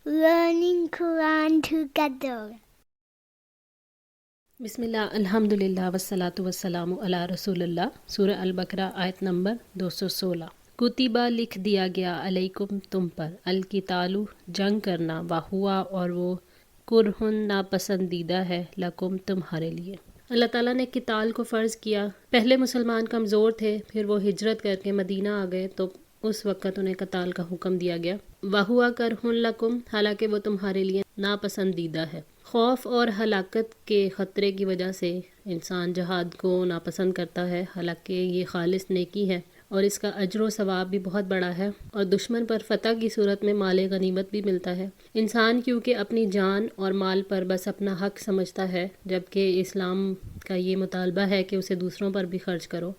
learning Quran together. بسم اللہ الحمدللہ والصلاۃ والسلام علی رسول اللہ۔ سورہ البقرہ آیت نمبر 216۔ کتبہ لکھ دیا گیا علیکم تم پر، القتال جنگ کرنا، وہوا اور وہ، کرہن ناپسندیدہ ہے، لکم تمہارے لیے۔ اللہ تعالیٰ نے قتال کو فرض کیا۔ پہلے مسلمان کمزور تھے، پھر وہ ہجرت کر کے مدینہ آ گئے تو اس وقت انہیں قتال کا حکم دیا گیا۔ وہوا کرہن لکم، حالانکہ وہ تمہارے لیے ناپسندیدہ ہے۔ خوف اور ہلاکت کے خطرے کی وجہ سے انسان جہاد کو ناپسند کرتا ہے، حالانکہ یہ خالص نیکی ہے اور اس کا اجر و ثواب بھی بہت بڑا ہے، اور دشمن پر فتح کی صورت میں مال غنیمت بھی ملتا ہے۔ انسان کیونکہ اپنی جان اور مال پر بس اپنا حق سمجھتا ہے، جبکہ اسلام کا یہ مطالبہ ہے کہ اسے دوسروں پر بھی خرچ کرو،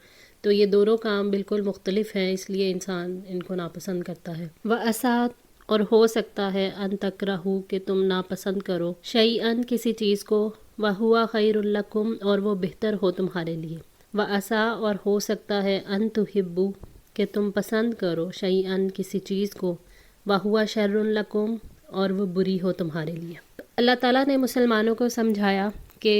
تو یہ دونوں کام بالکل مختلف ہیں، اس لیے انسان ان کو ناپسند کرتا ہے۔ وَأَسَىٰ، اور ہو سکتا ہے، ان تکرہو، کہ تم ناپسند کرو، شیئن، کسی چیز کو، وَهُوَ خَيْرٌ لَكُمْ، اور وہ بہتر ہو تمہارے لیے۔ وَعَسَىٰ، اور ہو سکتا ہے، ان تحبوا، کہ تم پسند کرو، شیئن، کسی چیز کو، وَهُوَ شَرٌ لَكُمْ، اور وہ بری ہو تمہارے لیے۔ اللہ تعالیٰ نے مسلمانوں کو سمجھایا کہ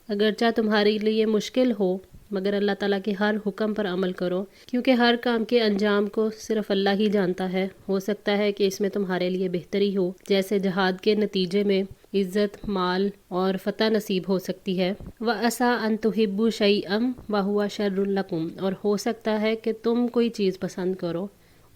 اگرچہ تمہارے لیے مشکل ہو مگر اللہ تعالیٰ کے ہر حکم پر عمل کرو، کیونکہ ہر کام کے انجام کو صرف اللہ ہی جانتا ہے۔ ہو سکتا ہے کہ اس میں تمہارے لیے بہتری ہو، جیسے جہاد کے نتیجے میں عزت، مال اور فتح نصیب ہو سکتی ہے۔ وَعَسَىٰ أَن تُحِبُّوا شَيْئًا وَهُوَ شَرٌّ لَكُمْ، اور ہو سکتا ہے کہ تم کوئی چیز پسند کرو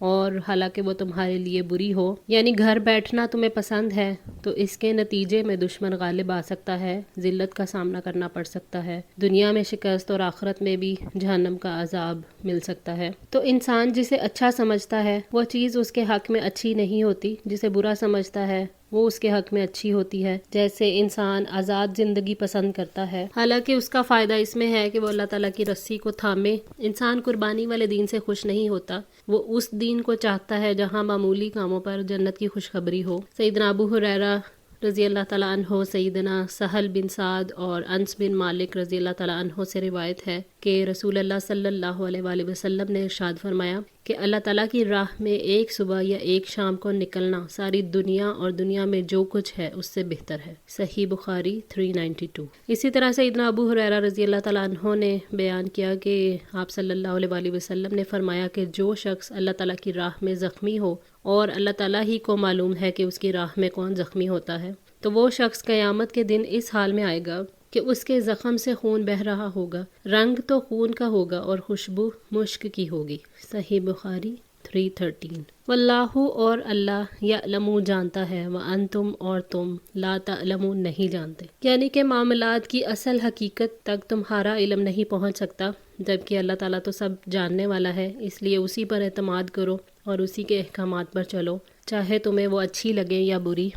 اور حالانکہ وہ تمہارے لیے بری ہو، یعنی گھر بیٹھنا تمہیں پسند ہے تو اس کے نتیجے میں دشمن غالب آ سکتا ہے، ذلت کا سامنا کرنا پڑ سکتا ہے، دنیا میں شکست اور آخرت میں بھی جہنم کا عذاب مل سکتا ہے۔ تو انسان جسے اچھا سمجھتا ہے وہ چیز اس کے حق میں اچھی نہیں ہوتی، جسے برا سمجھتا ہے وہ اس کے حق میں اچھی ہوتی ہے۔ جیسے انسان آزاد زندگی پسند کرتا ہے، حالانکہ اس کا فائدہ اس میں ہے کہ وہ اللہ تعالیٰ کی رسی کو تھامے۔ انسان قربانی والے دین سے خوش نہیں ہوتا، وہ اس دین کو چاہتا ہے جہاں معمولی کاموں پر جنت کی خوشخبری ہو۔ سیدنا ابو ہریرہ رضی اللہ تعالیٰ عنہ، سیدنا سہل بن سعد اور انس بن مالک رضی اللہ تعالیٰ عنہ سے روایت ہے کہ رسول اللہ صلی اللہ علیہ وآلہ وسلم نے ارشاد فرمایا کہ اللہ تعالیٰ کی راہ میں ایک صبح یا ایک شام کو نکلنا ساری دنیا اور دنیا میں جو کچھ ہے اس سے بہتر ہے۔ صحیح بخاری 392۔ اسی طرح سیدنا ابو ہریرہ رضی اللہ تعالیٰ عنہ نے بیان کیا کہ آپ صلی اللہ علیہ وآلہ وسلم نے فرمایا کہ جو شخص اللہ تعالیٰ کی راہ میں زخمی ہو، اور اللہ تعالیٰ ہی کو معلوم ہے کہ اس کی راہ میں کون زخمی ہوتا ہے، تو وہ شخص قیامت کے دن اس حال میں آئے گا کہ اس کے زخم سے خون بہہ رہا ہوگا، رنگ تو خون کا ہوگا اور خوشبو مشک کی ہوگی۔ صحیح بخاری 313۔ واللہ، اور اللہ، یعلم، جانتا ہے، وانتم، اور تم، لا تعلمون، نہیں جانتے، یعنی کہ معاملات کی اصل حقیقت تک تمہارا علم نہیں پہنچ سکتا، جبکہ اللہ تعالیٰ تو سب جاننے والا ہے، اس لیے اسی پر اعتماد کرو اور اسی کے احکامات پر چلو، چاہے تمہیں وہ اچھی لگے یا بری۔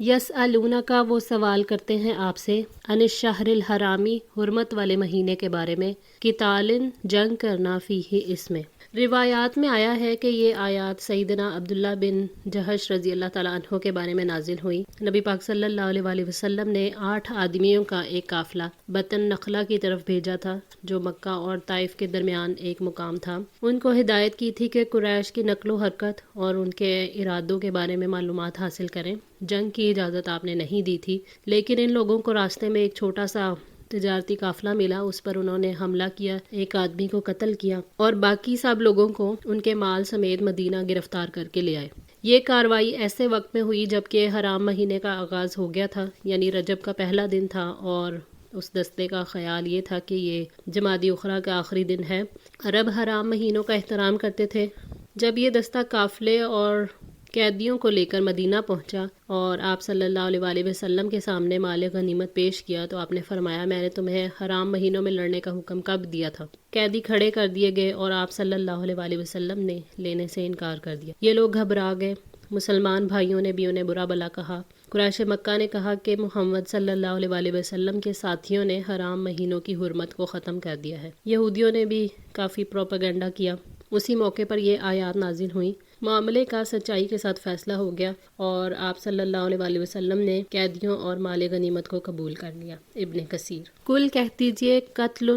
یسألونک، وہ سوال کرتے ہیں آپ سے، عن الشہر الحرامی، حرمت والے مہینے کے بارے میں، قتال، جنگ کرنا، فیہ، اس میں۔ روایات میں آیا ہے کہ یہ آیات سیدنا عبداللہ بن جہش رضی اللہ تعالیٰ عنہ کے بارے میں نازل ہوئی۔ نبی پاک صلی اللہ علیہ وآلہ وسلم نے 8 آدمیوں کا ایک قافلہ بطن نخلہ کی طرف بھیجا تھا، جو مکہ اور طائف کے درمیان ایک مقام تھا۔ ان کو ہدایت کی تھی کہ قریش کی نقل و حرکت اور ان کے ارادوں کے بارے میں معلومات حاصل کریں۔ جنگ کی اجازت آپ نے نہیں دی تھی، لیکن ان لوگوں کو راستے میں ایک چھوٹا سا تجارتی قافلہ ملا، اس پر انہوں نے حملہ کیا، ایک آدمی کو قتل کیا اور باقی سب لوگوں کو ان کے مال سمیت مدینہ گرفتار کر کے لے آئے۔ یہ کارروائی ایسے وقت میں ہوئی جبکہ حرام مہینے کا آغاز ہو گیا تھا، یعنی رجب کا پہلا دن تھا، اور اس دستے کا خیال یہ تھا کہ یہ جمادی اخری کا آخری دن ہے۔ عرب حرام مہینوں کا احترام کرتے تھے۔ جب یہ دستہ قافلے اور قیدیوں کو لے کر مدینہ پہنچا اور آپ صلی اللہ علیہ وآلہ وسلم کے سامنے مال غنیمت پیش کیا تو آپ نے فرمایا، میں نے تمہیں حرام مہینوں میں لڑنے کا حکم کب دیا تھا؟ قیدی کھڑے کر دیے گئے اور آپ صلی اللہ علیہ وآلہ وسلم نے لینے سے انکار کر دیا۔ یہ لوگ گھبرا گئے، مسلمان بھائیوں نے بھی انہیں برا بھلا کہا۔ قریش مکہ نے کہا کہ محمد صلی اللہ علیہ وآلہ وسلم کے ساتھیوں نے حرام مہینوں کی حرمت کو ختم کر دیا ہے۔ یہودیوں نے بھی کافی پروپیگنڈا کیا۔ اسی موقع پر یہ آیات نازل ہوئیں۔ معاملے کا سچائی کے ساتھ فیصلہ ہو گیا اور آپ صلی اللہ علیہ وآلہ وسلم نے قیدیوں اور مال غنیمت کو قبول کر لیا۔ ابن کثیر۔ کل کہہ دیجئے، قتل،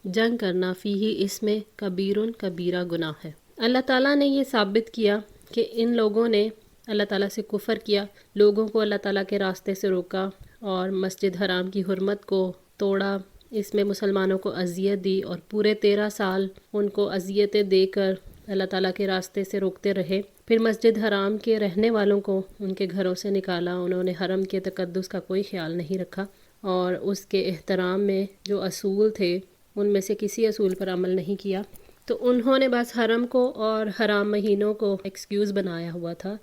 جنگ کرنا، فیہ، اس میں، کبیرٌ، کبیرہ گناہ ہے۔ اللہ تعالیٰ نے یہ ثابت کیا کہ ان لوگوں نے اللہ تعالیٰ سے کفر کیا، لوگوں کو اللہ تعالیٰ کے راستے سے روکا اور مسجد حرام کی حرمت کو توڑا، اس میں مسلمانوں کو اذیت دی اور پورے 13 سال ان کو اذیتیں دے کر اللہ تعالیٰ کے راستے سے روکتے رہے۔ پھر مسجد حرام کے رہنے والوں کو ان کے گھروں سے نکالا، انہوں نے حرم کے تقدس کا کوئی خیال نہیں رکھا اور اس کے احترام میں جو اصول تھے ان میں سے کسی اصول پر عمل نہیں کیا، تو انہوں نے بس حرم کو اور حرام مہینوں کو ایکسکیوز بنایا ہوا تھا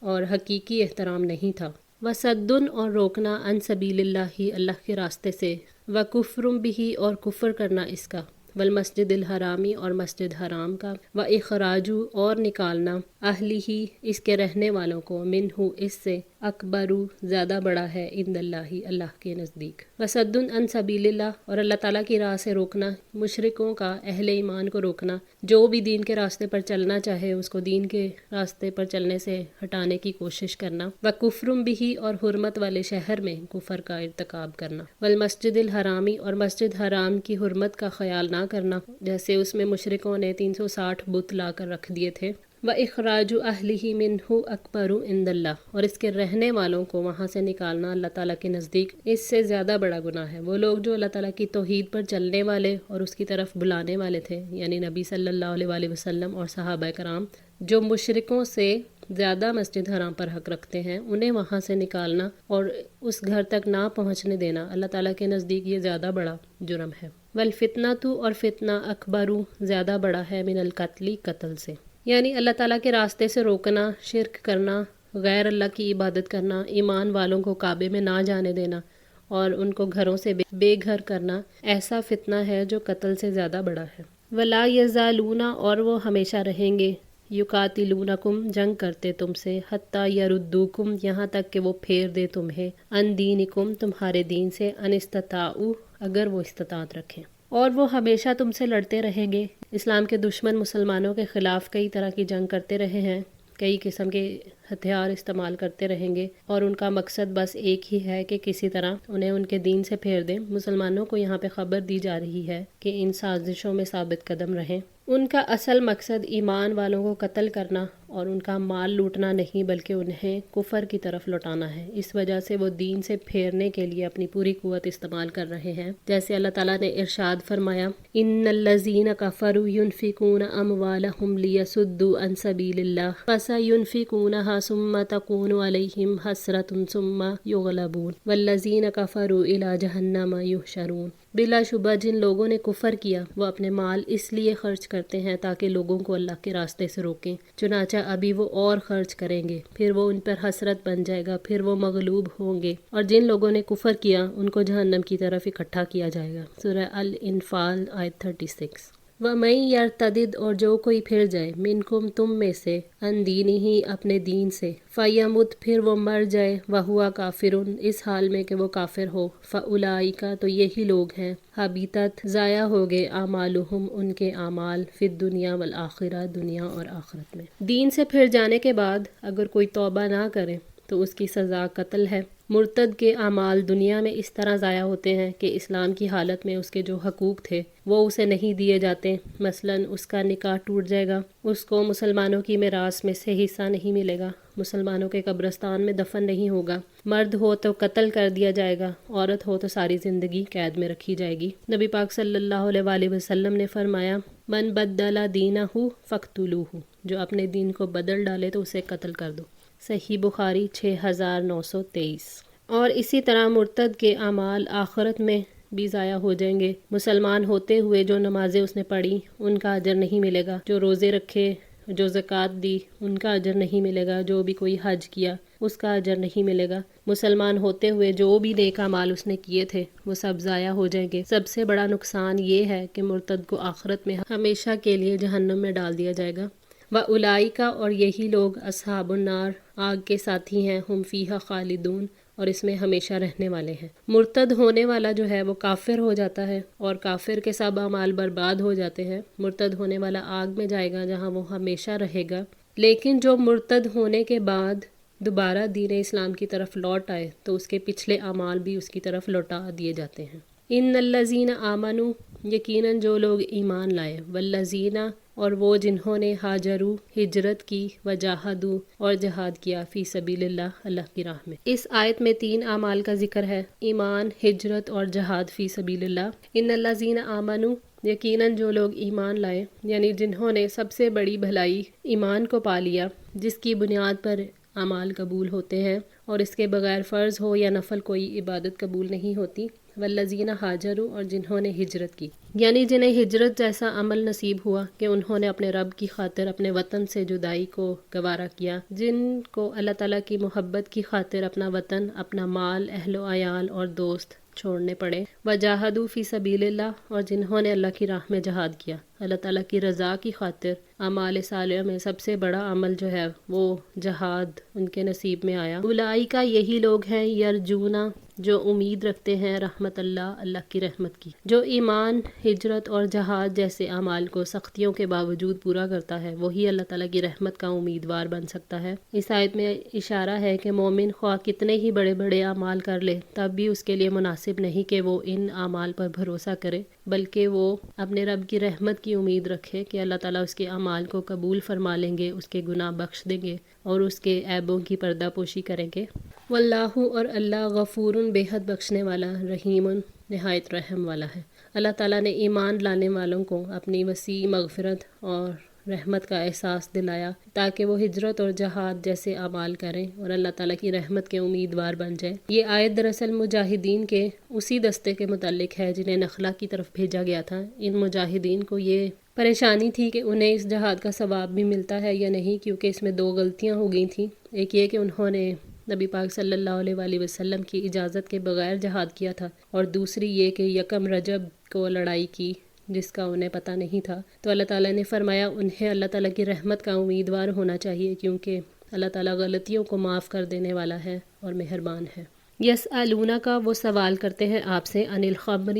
اور حقیقی احترام نہیں تھا۔ وَصَدٌّ اور روکنا عن سبیل اللہ اللہ کے راستے سے، وَكُفْرٌ بِهِ اور کفر کرنا اس کا، والمسجد الحرامی اور مسجد حرام کا، وَإِخْرَاجُ اور نکالنا، اہلہ اس کے رہنے والوں کو، منہ اس سے، اکبر زیادہ بڑا ہے، عند اللہ اللہ کے نزدیک۔ وصد عن سبیل اللہ اور اللہ تعالیٰ کی راہ سے روکنا، مشرکوں کا، اہل ایمان کو روکنا، جو بھی دین کے راستے پر چلنا چاہے اس کو دین کے راستے پر چلنے سے ہٹانے کی کوشش کرنا، وکفر بہ اور حرمت والے شہر میں کفر کا ارتکاب کرنا، والمسجد الحرامی اور مسجد حرام کی حرمت کا خیال نہ کرنا، جیسے اس میں مشرکوں نے 360 بت لا کر رکھ دیے تھے، وَإِخْرَاجُ أَهْلِهِ مِنْهُ أَكْبَرُ عِنْدَ اللَّهِ اور اس کے رہنے والوں کو وہاں سے نکالنا اللہ تعالیٰ کے نزدیک اس سے زیادہ بڑا گناہ ہے۔ وہ لوگ جو اللہ تعالیٰ کی توحید پر چلنے والے اور اس کی طرف بلانے والے تھے، یعنی نبی صلی اللہ علیہ وآلہ وسلم اور صحابہ کرام، جو مشرکوں سے زیادہ مسجد حرام پر حق رکھتے ہیں، انہیں وہاں سے نکالنا اور اس گھر تک نہ پہنچنے دینا اللہ تعالیٰ کے نزدیک یہ زیادہ بڑا جرم ہے۔ وَالْفِتْنَةُ اور فتنہ اکبر زیادہ بڑا ہے، من القتل قتل سے، یعنی اللہ تعالیٰ کے راستے سے روکنا، شرک کرنا، غیر اللہ کی عبادت کرنا، ایمان والوں کو کعبے میں نہ جانے دینا اور ان کو گھروں سے بے گھر کرنا، ایسا فتنہ ہے جو قتل سے زیادہ بڑا ہے۔ وَلَا يَزَالُونَ اور وہ ہمیشہ رہیں گے، یقاتلونکم جنگ کرتے تم سے، حتیٰ یردوکم یہاں تک کہ وہ پھیر دے تمہیں، ان دینکم تمہارے دین سے، ان استطاعوا اگر وہ استطاعت رکھیں، اور وہ ہمیشہ تم سے لڑتے رہیں گے۔ اسلام کے دشمن مسلمانوں کے خلاف کئی طرح کی جنگ کرتے رہے ہیں، کئی قسم کے ہتھیار استعمال کرتے رہیں گے اور ان کا مقصد بس ایک ہی ہے کہ کسی طرح انہیں ان کے دین سے پھیر دیں۔ مسلمانوں کو یہاں پہ خبر دی جا رہی ہے کہ ان سازشوں میں ثابت قدم رہیں۔ ان کا اصل مقصد ایمان والوں کو قتل کرنا اور ان کا مال لوٹنا نہیں، بلکہ انہیں کفر کی طرف لوٹانا ہے۔ اس وجہ سے وہ دین سے پھیرنے کے لیے اپنی پوری قوت استعمال کر رہے ہیں، جیسے اللہ تعالیٰ نے ارشاد فرمایا، ان الذین کفروا ينفقون اموالهم ليصدوا عن سبیل اللہ فسينفقونها ثم تكون عليهم حسرة ثم يغلبون والذین کفروا الى جہنم يحشرون۔ بلا شبہ جن لوگوں نے کفر کیا وہ اپنے مال اس لیے خرچ کرتے ہیں تاکہ لوگوں کو اللہ کے راستے سے روکیں، چنانچہ ابھی وہ اور خرچ کریں گے، پھر وہ ان پر حسرت بن جائے گا، پھر وہ مغلوب ہوں گے، اور جن لوگوں نے کفر کیا ان کو جہنم کی طرف اکٹھا کیا جائے گا۔ سورہ الانفال آیت 36۔ وَمَن يَرْتَدِدْ اور جو کوئی پھر جائے، منکم تم میں سے، ان دینہ اپنے دین سے، فَيَمُتْ پھر وہ مر جائے، وَهُوَ کافر اس حال میں کہ وہ کافر ہو، فَأُولَئِکَ تو یہی لوگ ہیں، حبیطت ضائع ہو گئے، اعمالہم ان کے اعمال، فی الدنیا والآخرہ دنیا اور آخرت میں۔ دین سے پھر جانے کے بعد اگر کوئی توبہ نہ کرے تو اس کی سزا قتل ہے۔ مرتد کے اعمال دنیا میں اس طرح ضائع ہوتے ہیں کہ اسلام کی حالت میں اس کے جو حقوق تھے وہ اسے نہیں دیے جاتے، مثلا اس کا نکاح ٹوٹ جائے گا، اس کو مسلمانوں کی میراث میں سے حصہ نہیں ملے گا، مسلمانوں کے قبرستان میں دفن نہیں ہوگا، مرد ہو تو قتل کر دیا جائے گا، عورت ہو تو ساری زندگی قید میں رکھی جائے گی۔ نبی پاک صلی اللہ علیہ وآلہ وسلم نے فرمایا، من بدل دینہ فاقتلوہ جو اپنے دین کو بدل ڈالے تو اسے قتل کر دو۔ صحیح بخاری 6923۔ اور اسی طرح مرتد کے اعمال آخرت میں بھی ضائع ہو جائیں گے۔ مسلمان ہوتے ہوئے جو نمازیں اس نے پڑھی ان کا اجر نہیں ملے گا، جو روزے رکھے، جو زکوٰۃ دی ان کا اجر نہیں ملے گا، جو بھی کوئی حج کیا اس کا اجر نہیں ملے گا۔ مسلمان ہوتے ہوئے جو بھی نیک اعمال اس نے کیے تھے وہ سب ضائع ہو جائیں گے۔ سب سے بڑا نقصان یہ ہے کہ مرتد کو آخرت میں ہمیشہ کے لیے جہنم میں ڈال دیا جائے گا۔ وَأُولَئِکَ اور یہی لوگ اصحاب النار آگ کے ساتھی ہیں، ہم فیہا خالدون اور اس میں ہمیشہ رہنے والے ہیں۔ مرتد ہونے والا جو ہے وہ کافر ہو جاتا ہے اور کافر کے سب اعمال برباد ہو جاتے ہیں۔ مرتد ہونے والا آگ میں جائے گا جہاں وہ ہمیشہ رہے گا۔ لیکن جو مرتد ہونے کے بعد دوبارہ دین اسلام کی طرف لوٹ آئے تو اس کے پچھلے اعمال بھی اس کی طرف لوٹا دیے جاتے ہیں۔ ان الذین آمنوا یقیناً جو لوگ ایمان لائے، والذین اور وہ جنہوں نے ہاجرو ہجرت کی وجاہدو اور جہاد کیا فی سبیل اللہ کی راہ میں۔ اس آیت میں 3 اعمال کا ذکر ہے، ایمان، ہجرت اور جہاد فی سبیل اللہ۔ ان الذین آمنوا، یقیناً جو لوگ ایمان لائے، یعنی جنہوں نے سب سے بڑی بھلائی ایمان کو پا لیا، جس کی بنیاد پر اعمال قبول ہوتے ہیں اور اس کے بغیر فرض ہو یا نفل کوئی عبادت قبول نہیں ہوتی۔ والذین ہاجروا، اور جنہوں نے ہجرت کی، یعنی جنہیں ہجرت جیسا عمل نصیب ہوا کہ انہوں نے اپنے رب کی خاطر اپنے وطن سے جدائی کو گوارا کیا، جن کو اللہ تعالیٰ کی محبت کی خاطر اپنا وطن، اپنا مال، اہل و عیال اور دوست چھوڑنے پڑے۔ وجاہدوا فی سبیل اللہ، اور جنہوں نے اللہ کی راہ میں جہاد کیا، اللہ تعالیٰ کی رضا کی خاطر۔ اعمال صالحہ میں سب سے بڑا عمل جو ہے وہ جہاد ان کے نصیب میں آیا۔ اولئک، یہی لوگ ہیں، یرجونا، جو امید رکھتے ہیں، رحمت اللہ، اللہ کی رحمت کی۔ جو ایمان، ہجرت اور جہاد جیسے اعمال کو سختیوں کے باوجود پورا کرتا ہے، وہی اللہ تعالیٰ کی رحمت کا امیدوار بن سکتا ہے۔ اس آیت میں اشارہ ہے کہ مومن خواہ کتنے ہی بڑے بڑے اعمال کر لے، تب بھی اس کے لیے مناسب نہیں کہ وہ ان اعمال پر بھروسہ کرے، بلکہ وہ اپنے رب کی رحمت کی امید رکھے کہ اللہ تعالیٰ اس کے اعمال کو قبول فرما لیں گے، اس کے گناہ بخش دیں گے اور اس کے عیبوں کی پردہ پوشی کریں گے۔ واللہ، اور اللہ، غفور، بے حد بخشنے والا، رحیم، نہایت رحم والا ہے۔ اللہ تعالیٰ نے ایمان لانے والوں کو اپنی وسیع مغفرت اور رحمت کا احساس دلایا تاکہ وہ ہجرت اور جہاد جیسے اعمال کریں اور اللہ تعالیٰ کی رحمت کے امیدوار بن جائیں۔ یہ آیت دراصل مجاہدین کے اسی دستے کے متعلق ہے جنہیں نخلا کی طرف بھیجا گیا تھا۔ ان مجاہدین کو یہ پریشانی تھی کہ انہیں اس جہاد کا ثواب بھی ملتا ہے یا نہیں، کیونکہ اس میں 2 غلطیاں ہو گئی تھیں۔ ایک یہ کہ انہوں نے نبی پاک صلی اللہ علیہ وآلہ وسلم کی اجازت کے بغیر جہاد کیا تھا، اور دوسری یہ کہ 1 رجب کو لڑائی کی جس کا انہیں پتہ نہیں تھا۔ تو اللہ تعالیٰ نے فرمایا انہیں اللہ تعالیٰ کی رحمت کا امیدوار ہونا چاہیے، کیونکہ اللہ تعالیٰ غلطیوں کو معاف کر دینے والا ہے اور مہربان ہے۔ یسألونک، وہ سوال کرتے ہیں آپ سے، عن الخمر،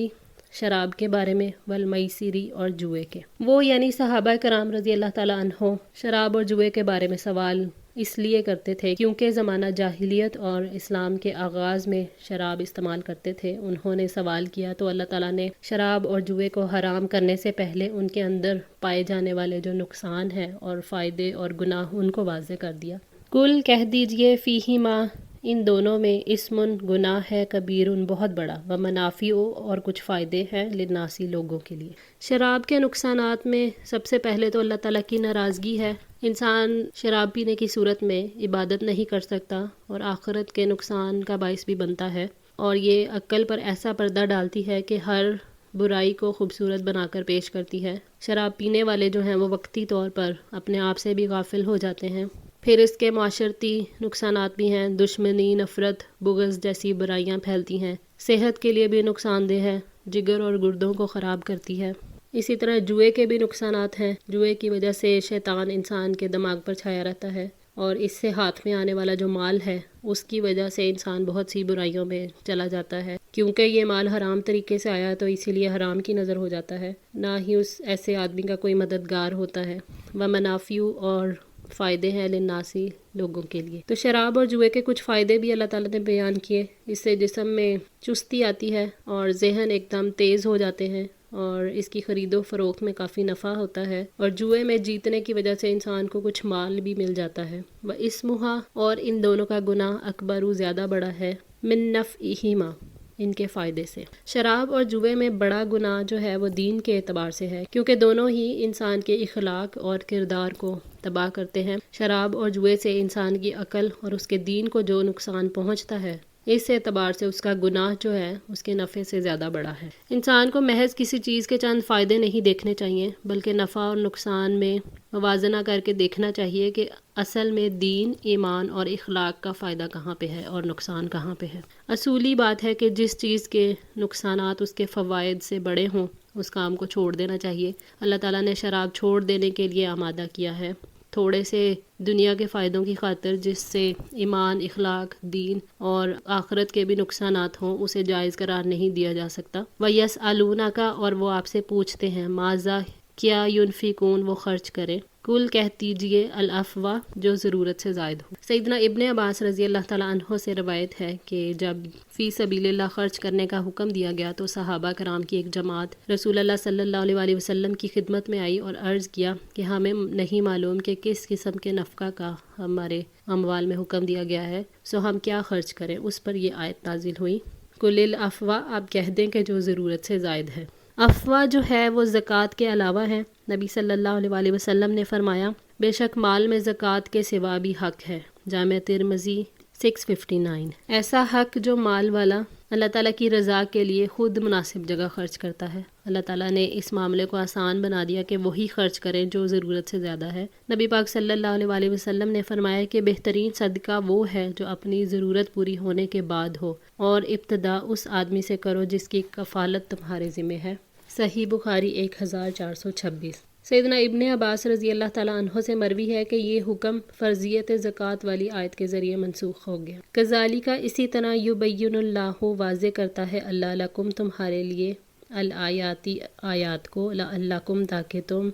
شراب کے بارے میں، والمیسری، اور جوئے کے۔ وہ یعنی صحابہ کرام رضی اللہ تعالیٰ عنہ شراب اور جوئے کے بارے میں سوال اس لیے کرتے تھے کیونکہ زمانہ جاہلیت اور اسلام کے آغاز میں شراب استعمال کرتے تھے۔ انہوں نے سوال کیا تو اللہ تعالیٰ نے شراب اور جوئے کو حرام کرنے سے پہلے ان کے اندر پائے جانے والے جو نقصان ہیں اور فائدے اور گناہ ان کو واضح کر دیا۔ کل، کہہ دیجئے، فیہما، ان دونوں میں، اسمن، گناہ ہے، کبیرن، بہت بڑا، ومنافع، اور کچھ فائدے ہیں، للناسی، لوگوں کے لیے۔ شراب کے نقصانات میں سب سے پہلے تو اللہ تعالیٰ کی ناراضگی ہے۔ انسان شراب پینے کی صورت میں عبادت نہیں کر سکتا اور آخرت کے نقصان کا باعث بھی بنتا ہے، اور یہ عقل پر ایسا پردہ ڈالتی ہے کہ ہر برائی کو خوبصورت بنا کر پیش کرتی ہے۔ شراب پینے والے جو ہیں وہ وقتی طور پر اپنے آپ سے بھی غافل ہو جاتے ہیں۔ پھر اس کے معاشرتی نقصانات بھی ہیں، دشمنی، نفرت، بغض جیسی برائیاں پھیلتی ہیں۔ صحت کے لیے بھی نقصان دہ ہے، جگر اور گردوں کو خراب کرتی ہے۔ اسی طرح جوئے کے بھی نقصانات ہیں۔ جوئے کی وجہ سے شیطان انسان کے دماغ پر چھایا رہتا ہے، اور اس سے ہاتھ میں آنے والا جو مال ہے اس کی وجہ سے انسان بہت سی برائیوں میں چلا جاتا ہے۔ کیونکہ یہ مال حرام طریقے سے آیا تو اسی لیے حرام کی نظر ہو جاتا ہے، نہ ہی اس ایسے آدمی کا کوئی مددگار ہوتا ہے۔ ومنافع، اور فائدے ہیں، للناسی، لوگوں کے لیے۔ تو شراب اور جوئے کے کچھ فائدے بھی اللہ تعالیٰ نے بیان کیے۔ اس سے جسم میں چستی آتی ہے اور ذہن ایک دم تیز ہو جاتے ہیں، اور اس کی خرید و فروخت میں کافی نفع ہوتا ہے، اور جوئے میں جیتنے کی وجہ سے انسان کو کچھ مال بھی مل جاتا ہے۔ وَإِسْمُهَا، اور ان دونوں کا گناہ، اکبر، زیادہ بڑا ہے، من نفعہما، ان کے فائدے سے۔ شراب اور جوئے میں بڑا گناہ جو ہے وہ دین کے اعتبار سے ہے، کیونکہ دونوں ہی انسان کے اخلاق اور کردار کو تباہ کرتے ہیں۔ شراب اور جوئے سے انسان کی عقل اور اس کے دین کو جو نقصان پہنچتا ہے، اس اعتبار سے اس کا گناہ جو ہے اس کے نفع سے زیادہ بڑا ہے۔ انسان کو محض کسی چیز کے چند فائدے نہیں دیکھنے چاہیے، بلکہ نفع اور نقصان میں موازنہ کر کے دیکھنا چاہیے کہ اصل میں دین، ایمان اور اخلاق کا فائدہ کہاں پہ ہے اور نقصان کہاں پہ ہے۔ اصولی بات ہے کہ جس چیز کے نقصانات اس کے فوائد سے بڑے ہوں اس کام کو چھوڑ دینا چاہیے۔ اللہ تعالیٰ نے شراب چھوڑ دینے کے لیے آمادہ کیا ہے، تھوڑے سے دنیا کے فائدوں کی خاطر جس سے ایمان، اخلاق، دین اور آخرت کے بھی نقصانات ہوں، اسے جائز قرار نہیں دیا جا سکتا۔ وَيَسْأَلُونَكَ، اور وہ آپ سے پوچھتے ہیں، ماذا، کیا، ينفقون، وہ خرچ کریں، کل کہہ دیجیے الافوا جو ضرورت سے زائد ہو۔ سیدنا ابن عباس رضی اللہ تعالیٰ عنہ سے روایت ہے کہ جب فی سبیل اللہ خرچ کرنے کا حکم دیا گیا تو صحابہ کرام کی ایک جماعت رسول اللہ صلی اللہ علیہ وآلہ وسلم کی خدمت میں آئی اور عرض کیا کہ ہمیں نہیں معلوم کہ کس قسم کے نفقہ کا ہمارے اموال میں حکم دیا گیا ہے، سو ہم کیا خرچ کریں۔ اس پر یہ آیت نازل ہوئی، کل الافوا، آپ کہہ دیں کہ جو ضرورت سے زائد ہے۔ افوا جو ہے وہ زکوٰۃ کے علاوہ ہے۔ نبی صلی اللہ علیہ وآلہ وسلم نے فرمایا بے شک مال میں زکوٰۃ کے سوا بھی حق ہے، جامع ترمذی 659۔ ایسا حق جو مال والا اللہ تعالیٰ کی رضا کے لیے خود مناسب جگہ خرچ کرتا ہے۔ اللہ تعالیٰ نے اس معاملے کو آسان بنا دیا کہ وہی خرچ کریں جو ضرورت سے زیادہ ہے۔ نبی پاک صلی اللہ علیہ وآلہ وسلم نے فرمایا کہ بہترین صدقہ وہ ہے جو اپنی ضرورت پوری ہونے کے بعد ہو، اور ابتدا اس آدمی سے کرو جس کی کفالت تمہارے ذمہ ہے۔ صحیح بخاری 1426۔ سیدنا ابن عباس رضی اللہ تعالیٰ عنہ سے مروی ہے کہ یہ حکم فرضیت زکوٰۃ والی آیت کے ذریعے منسوخ ہو گیا۔ کذالک، اسی طرح یبین اللہ، واضح کرتا ہے اللہ لکم، تمہارے لیے، الآیاتی، آیات کو، لعلکم، تاکہ تم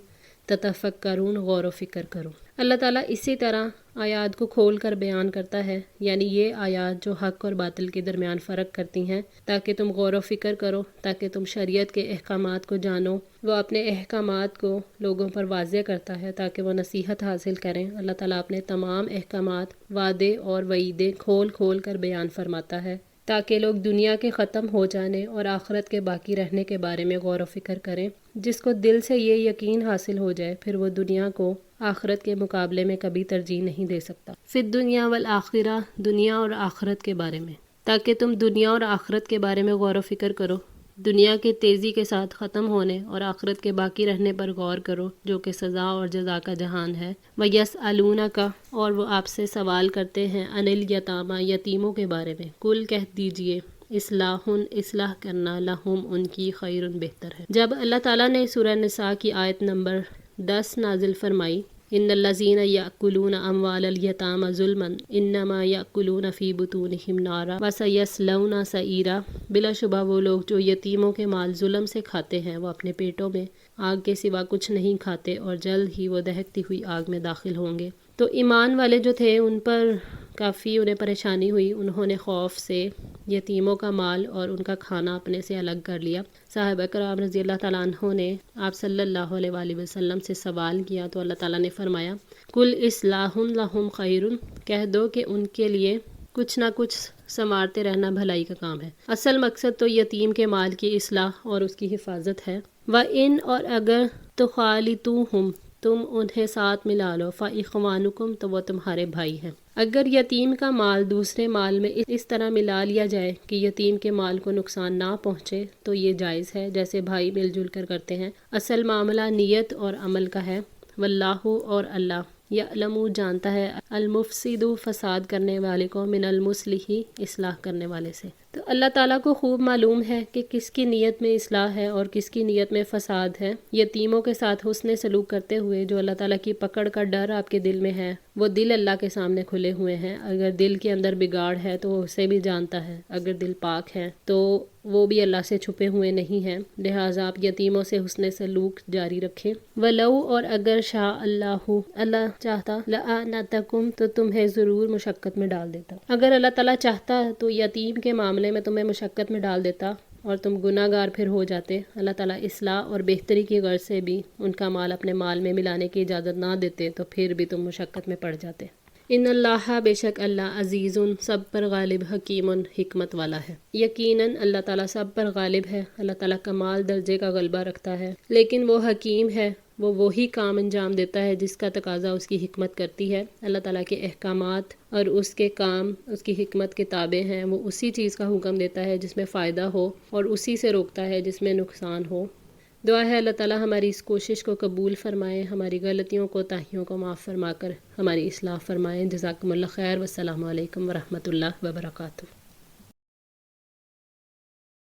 تتفکرون، غور و فکر کرو۔ اللہ تعالیٰ اسی طرح آیات کو کھول کر بیان کرتا ہے، یعنی یہ آیات جو حق اور باطل کے درمیان فرق کرتی ہیں، تاکہ تم غور و فکر کرو، تاکہ تم شریعت کے احکامات کو جانو۔ وہ اپنے احکامات کو لوگوں پر واضح کرتا ہے تاکہ وہ نصیحت حاصل کریں۔ اللہ تعالیٰ اپنے تمام احکامات، وعدے اور وعیدیں کھول کھول کر بیان فرماتا ہے تاکہ لوگ دنیا کے ختم ہو جانے اور آخرت کے باقی رہنے کے بارے میں غور و فکر کریں۔ جس کو دل سے یہ یقین حاصل ہو جائے پھر وہ دنیا کو آخرت کے مقابلے میں کبھی ترجیح نہیں دے سکتا۔ فی الدنیا والآخرہ، دنیا اور آخرت کے بارے میں، تاکہ تم دنیا اور آخرت کے بارے میں غور و فکر کرو، دنیا کے تیزی کے ساتھ ختم ہونے اور آخرت کے باقی رہنے پر غور کرو جو کہ سزا اور جزا کا جہان ہے۔ وَيَسْأَلُونَكَ، اور وہ آپ سے سوال کرتے ہیں، عَنِ الْيَتَامَى، یتیموں کے بارے میں، کل کہہ دیجئے اصلاح کرنا، لہم، ان کی، خیر، بہتر ہے۔ جب اللہ تعالیٰ نے سورہ نساء کی آیت نمبر 10 نازل فرمائی، ان الذین یأکلون اموال الیتامی ظلما انما یأکلون فی بطونہم نارا وسیصلون سعیرا، بلا شبہ وہ لوگ جو یتیموں کے مال ظلم سے کھاتے ہیں وہ اپنے پیٹوں میں آگ کے سوا کچھ نہیں کھاتے اور جلد ہی وہ دہکتی ہوئی آگ میں داخل ہوں گے۔ تو ایمان والے جو تھے ان پر کافی انہیں پریشانی ہوئی، انہوں نے خوف سے یتیموں کا مال اور ان کا کھانا اپنے سے الگ کر لیا۔ صحابہ کرام رضی اللہ تعالیٰ عنہ نے آپ صلی اللہ علیہ وآلہ وسلم سے سوال کیا تو اللہ تعالیٰ نے فرمایا کل اصلاح لہم خیر، کہہ دو کہ ان کے لیے کچھ نہ کچھ سنوارتے رہنا بھلائی کا کام ہے۔ اصل مقصد تو یتیم کے مال کی اصلاح اور اس کی حفاظت ہے۔ وَإِنْ، اور اگر تخالطوہم، تم انہیں ساتھ ملا لو، فَإِخْوَانُكُمْ، تو وہ تمہارے بھائی ہیں۔ اگر یتیم کا مال دوسرے مال میں اس طرح ملا لیا جائے کہ یتیم کے مال کو نقصان نہ پہنچے تو یہ جائز ہے، جیسے بھائی مل جل کر کرتے ہیں۔ اصل معاملہ نیت اور عمل کا ہے۔ واللہ، اور اللہ، یعلم، جانتا ہے، المفسد، فساد کرنے والے کو، من المصلح، اصلاح کرنے والے سے۔ تو اللہ تعالیٰ کو خوب معلوم ہے کہ کس کی نیت میں اصلاح ہے اور کس کی نیت میں فساد ہے۔ یتیموں کے ساتھ حسن سلوک کرتے ہوئے جو اللہ تعالیٰ کی پکڑ کا ڈر آپ کے دل میں ہے، وہ دل اللہ کے سامنے کھلے ہوئے ہیں۔ اگر دل کے اندر بگاڑ ہے تو وہ اسے بھی جانتا ہے، اگر دل پاک ہے تو وہ بھی اللہ سے چھپے ہوئے نہیں ہیں۔ لہٰذا آپ یتیموں سے حسن سلوک جاری رکھیں۔ وَلَوْ، اور اگر شاء اللہ، اللہ چاہتا، لَأَعْنَتَكُمْ، تو تمہیں ضرور مشقت میں ڈال دیتا۔ اگر اللہ تعالیٰ چاہتا تو یتیم کے معاملے میں تمہیں مشقت میں ڈال دیتا اور تم گناہ گار پھر ہو جاتے۔ اللہ تعالیٰ اصلاح اور بہتری کی غرض سے بھی ان کا مال اپنے مال میں ملانے کی اجازت نہ دیتے تو پھر بھی تم مشقت میں پڑ جاتے۔ ان اللہ، بے شک اللہ، عزیز، سب پر غالب، حکیم، حکمت والا ہے۔ یقیناً اللہ تعالیٰ سب پر غالب ہے، اللہ تعالیٰ کمال درجے کا غلبہ رکھتا ہے، لیکن وہ حکیم ہے، وہ وہی کام انجام دیتا ہے جس کا تقاضا اس کی حکمت کرتی ہے۔ اللہ تعالیٰ کے احکامات اور اس کے کام اس کی حکمت کے تابع ہیں۔ وہ اسی چیز کا حکم دیتا ہے جس میں فائدہ ہو اور اسی سے روکتا ہے جس میں نقصان ہو۔ دعا ہے اللہ تعالیٰ ہماری اس کوشش کو قبول فرمائے، ہماری غلطیوں کو، تاہیوں کو معاف فرما کر ہماری اصلاح فرمائیں۔ جزاکم اللہ خیر، والسلام علیکم ورحمۃ اللہ وبرکاتہ۔